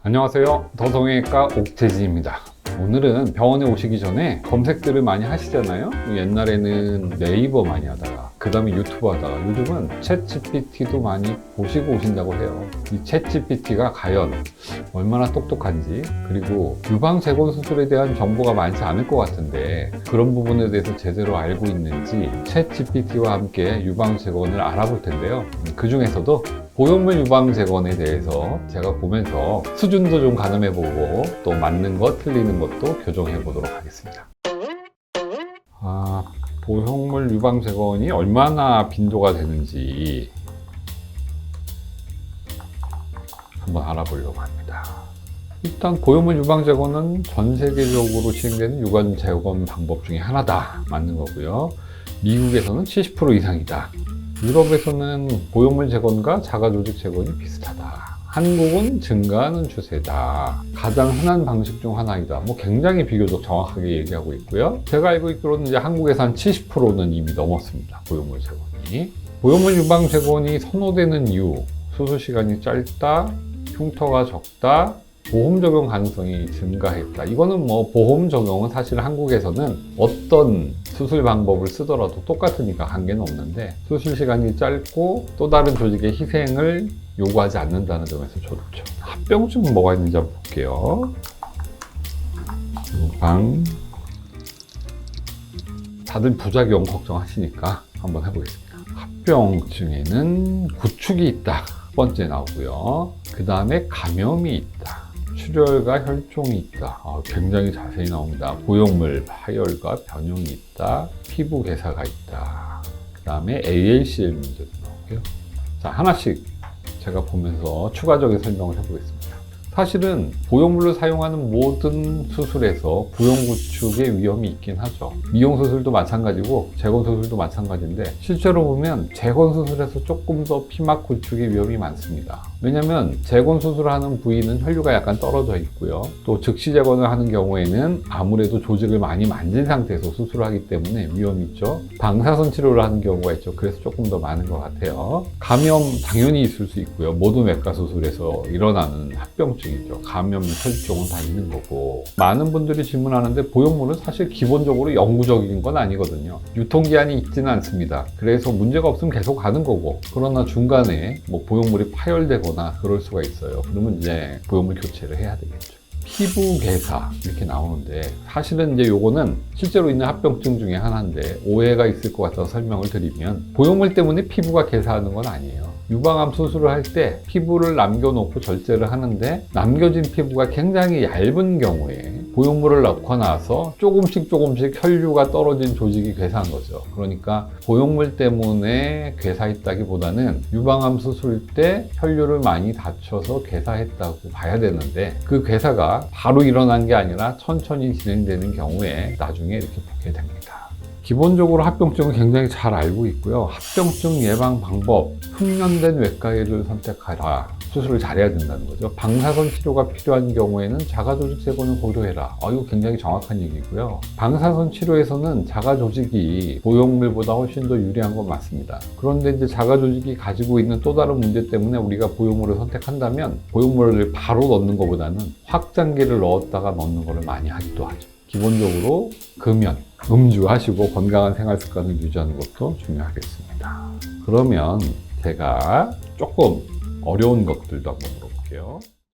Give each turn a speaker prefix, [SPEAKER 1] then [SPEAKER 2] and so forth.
[SPEAKER 1] 안녕하세요. 더성형외과 옥태진입니다. 오늘은 병원에 오시기 전에 검색들을 많이 하시잖아요. 옛날에는 네이버 많이 하다가 그 다음에 유튜브 하다가 요즘은 챗GPT도 많이 보시고 오신다고 해요. 이 챗GPT가 과연 얼마나 똑똑한지, 그리고 유방재건 수술에 대한 정보가 많지 않을 것 같은데 그런 부분에 대해서 제대로 알고 있는지 챗GPT와 함께 유방재건을 알아볼 텐데요. 그 중에서도 보형물 유방재건에 대해서 제가 보면서 수준도 좀 가늠해보고 또 맞는 것, 틀리는 것도 교정해보도록 하겠습니다. 보형물 유방재건이 얼마나 빈도가 되는지 한번 알아보려고 합니다. 일단 보형물 유방재건은 전 세계적으로 시행되는 유방재건 방법 중에 하나다. 맞는 거고요. 미국에서는 70% 이상이다. 유럽에서는 보형물 재건과 자가조직 재건이 비슷하다. 한국은 증가하는 추세다. 가장 흔한 방식 중 하나이다. 굉장히 비교적 정확하게 얘기하고 있고요. 제가 알고 있기로는 이제 한국에서 한 70%는 이미 넘었습니다. 보형물 재건이. 보형물 유방 재건이 선호되는 이유, 수술 시간이 짧다, 흉터가 적다, 보험 적용 가능성이 증가했다. 이거는 보험 적용은 사실 한국에서는 어떤 수술 방법을 쓰더라도 똑같으니까 관계는 없는데, 수술 시간이 짧고 또 다른 조직의 희생을 요구하지 않는다는 점에서 좋죠. 합병증은 뭐가 있는지 한번 볼게요. 유방. 다들 부작용 걱정하시니까 한번 해보겠습니다. 합병증에는 구축이 있다. 첫 번째 나오고요. 그 다음에 감염이 있다. 출혈과 혈종이 있다. 굉장히 자세히 나옵니다. 보형물 파열과 변형이 있다. 피부 괴사가 있다. 그 다음에 ALCL 문제도 나오고요. 자, 하나씩 제가 보면서 추가적인 설명을 해보겠습니다. 사실은 보형물을 사용하는 모든 수술에서 부형 구축의 위험이 있긴 하죠. 미용 수술도 마찬가지고 재건 수술도 마찬가지인데, 실제로 보면 재건 수술에서 조금 더 피막 구축의 위험이 많습니다. 왜냐하면 재건 수술하는 부위는 혈류가 약간 떨어져 있고요. 또 즉시 재건을 하는 경우에는 아무래도 조직을 많이 만진 상태에서 수술을 하기 때문에 위험이 있죠. 방사선 치료를 하는 경우가 있죠. 그래서 조금 더 많은 것 같아요. 감염 당연히 있을 수 있고요. 모든 외과 수술에서 일어나는 합병증이죠. 감염, 혈종은 다 있는 거고. 많은 분들이 질문하는데 보형물은 사실 기본적으로 영구적인 건 아니거든요. 유통기한이 있지는 않습니다. 그래서 문제가 없으면 계속 가는 거고, 그러나 중간에 보형물이 파열되거나 그럴 수가 있어요. 그러면 이제 보형물 교체를 해야 되겠죠. 피부 괴사 이렇게 나오는데, 사실은 이제 요거는 실제로 있는 합병증 중에 하나인데 오해가 있을 것 같아서 설명을 드리면, 보형물 때문에 피부가 괴사하는 건 아니에요. 유방암 수술을 할 때 피부를 남겨놓고 절제를 하는데, 남겨진 피부가 굉장히 얇은 경우에 보형물을 넣고 나서 조금씩 혈류가 떨어진 조직이 괴사한 거죠. 그러니까 보형물 때문에 괴사했다기보다는 유방암 수술 때 혈류를 많이 다쳐서 괴사했다고 봐야 되는데, 그 괴사가 바로 일어난 게 아니라 천천히 진행되는 경우에 나중에 이렇게 보게 됩니다. 기본적으로 합병증은 굉장히 잘 알고 있고요. 합병증 예방 방법, 숙련된 외과의를 선택하라. 수술을 잘해야 된다는 거죠. 방사선 치료가 필요한 경우에는 자가조직 재건을 고려해라. 이거 굉장히 정확한 얘기고요. 방사선 치료에서는 자가조직이 보형물보다 훨씬 더 유리한 건 맞습니다. 그런데 이제 자가조직이 가지고 있는 또 다른 문제 때문에 우리가 보형물을 선택한다면, 보형물을 바로 넣는 것보다는 확장기를 넣었다가 넣는 것을 많이 하기도 하죠. 기본적으로 금연, 음주하시고 건강한 생활 습관을 유지하는 것도 중요하겠습니다. 그러면 제가 조금 어려운 것들도 한번 물어볼게요.